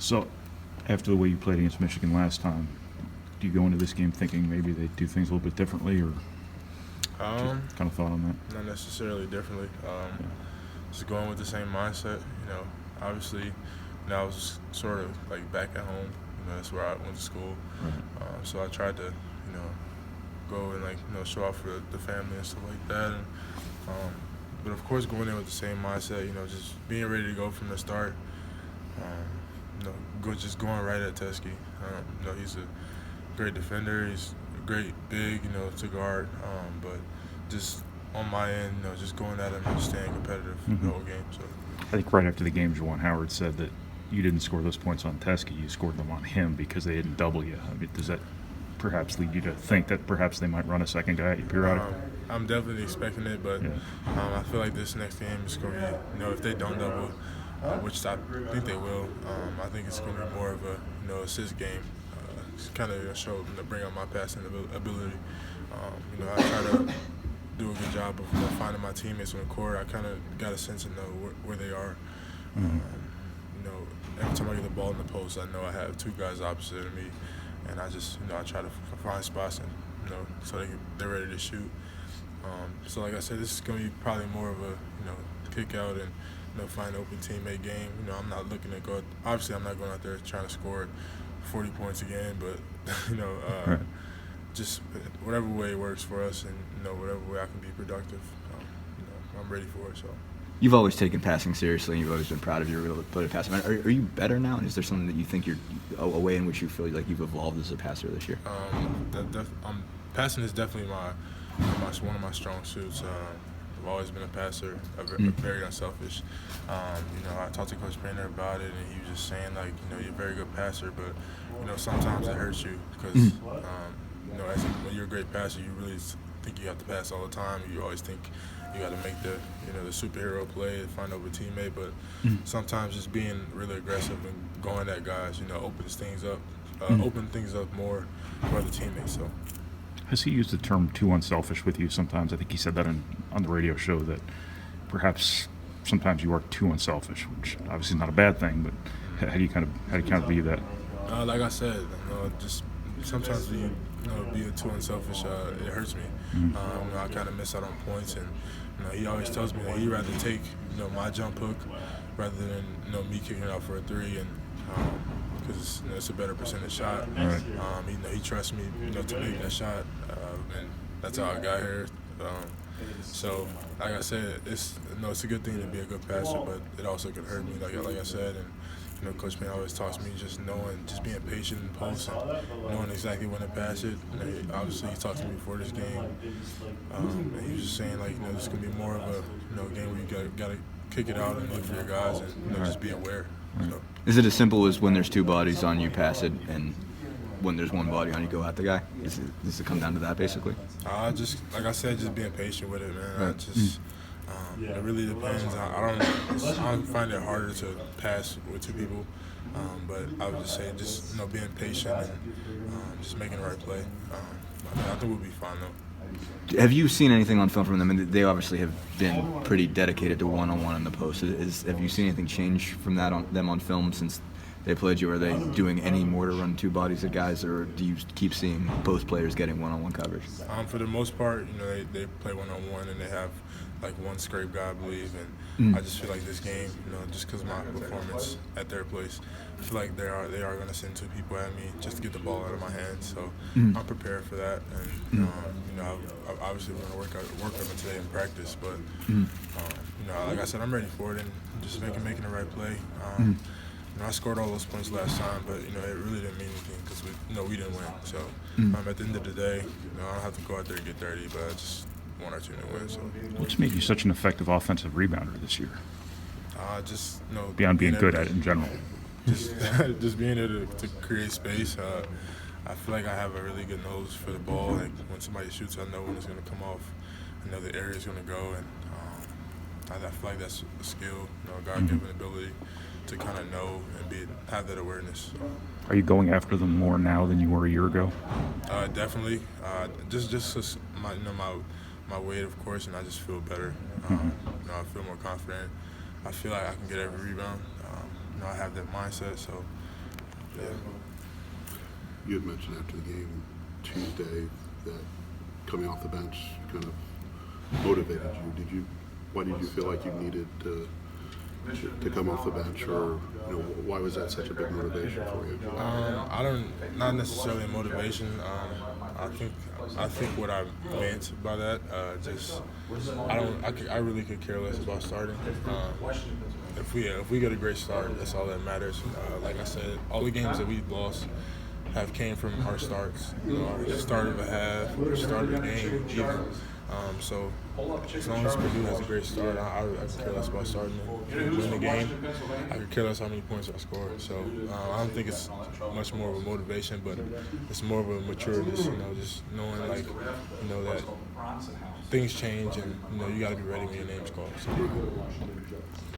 So, after the way you played against Michigan last time, do you go into this game thinking maybe they do things a little bit differently, or kind of thought on that? Not necessarily differently. Just going with the same mindset. Obviously, I was sort of like back at home. That's where I went to school. Right. So I tried to, go and show off for the family and stuff like that. And, but of course, going in with the same mindset. Just being ready to go from the start. Just going right at Teskey. He's a great defender. He's great big, to guard. But just on my end, just going at him and staying competitive the whole game. So I think right after the game, Juwan Howard said that you didn't score those points on Teskey, you scored them on him because they didn't double you. I mean, does that perhaps lead you to think that perhaps they might run a second guy at you periodically? I'm definitely expecting it, but I feel like this next game is going to be, if they don't double, which I think they will, I think it's going to be more of a, assist game. It's kind of show, bring up my passing ability. I try to do a good job of finding my teammates on the court. I kind of got a sense of know where they are. Every time I get the ball in the post, I know I have two guys opposite of me, and I just, I try to find spots and, so they're ready to shoot. So like I said, this is going to be probably more of a, kick out and, find an open teammate game. I'm not looking to go. Obviously, I'm not going out there trying to score 40 points again, but Right. just whatever way it works for us, and whatever way I can be productive, I'm ready for it. So. You've always taken passing seriously, and you've always been proud of your ability to pass. Are you better now? And is there something that you think you're a way in which you feel like you've evolved as a passer this year? Passing is definitely one of my strong suits. I've always been a passer, very unselfish. I talked to Coach Painter about it, and he was just saying, you're a very good passer, but, sometimes it hurts you because, when you're a great passer, you really think you have to pass all the time. You always think you got to make the superhero play and find over a teammate, but sometimes just being really aggressive and going at guys, opens things up, open things up more for other teammates. So. Has he used the term too unselfish with you sometimes? I think he said that on the radio show, that perhaps sometimes you are too unselfish, which obviously is not a bad thing, but how do you kind of view that? Like I said, just sometimes being too unselfish, it hurts me. I kind of miss out on points, and he always tells me that he'd rather take my jump hook rather than me kicking out for a three, and because it's a better percentage shot. Right. He trusts me to make that shot, and that's how I got here. So like I said, it's a good thing to be a good passer, but it also could hurt me, like I said. And Coach Payne always talks me just being patient in post and knowing exactly when to pass it. Obviously, he talked to me before this game, and he was just saying this could be more of a game where you got to kick it out and look for your guys and just be aware. So. Is it as simple as when there's two bodies on you, pass it, and when there's one body on you, go at the guy? Does it come down to that basically? Just like I said, just being patient with it, man. Right. It really depends. I find it harder to pass with two people, but I would just say being patient and just making the right play. I think we'll be fine though. Have you seen anything on film from them? And they obviously have been pretty dedicated to one-on-one in the post. Have you seen anything change from that on them on film since they played you? Are they doing any more to run two bodies at guys, or do you keep seeing both players getting one-on-one coverage? For the most part, they play one-on-one and they have one scrape guy, I believe, and I just feel like this game, just because of my performance at their place, I feel like they are going to send two people at me just to get the ball out of my hands. So I'm prepared for that, and I obviously we're going to work on it today in practice, but like I said, I'm ready for it and just making the right play. I scored all those points last time, but it really didn't mean anything because we didn't win. So at the end of the day, I don't have to go out there and get 30, but I just one or two to win. So What's made you such an effective offensive rebounder this year? Just beyond being good at it in general. Just being able to create space. I feel like I have a really good nose for the ball. Like when somebody shoots, I know when it's going to come off. I know the area is going to go, and I feel like that's a skill, a God-given ability to kind of know and have that awareness. Are you going after them more now than you were a year ago? Definitely. Just my weight, of course, and I just feel better. I feel more confident. I feel like I can get every rebound. I have that mindset, so Yeah. You had mentioned after the game Tuesday that coming off the bench kind of motivated you. Why did you feel like you needed to come off the bench, or why was that such a big motivation for you? Not necessarily a motivation. I think what I meant by that, I really could care less about starting. If we get a great start, that's all that matters. Like I said, all the games that we've lost have came from our starts. Our start of a half, or start of a game, even. So as long as Purdue has a great start, I could care less about starting and win the game. I could care less how many points I score. So I don't think it's much more of a motivation, but it's more of a matureness. Just knowing that things change, and you got to be ready when your name's called. So.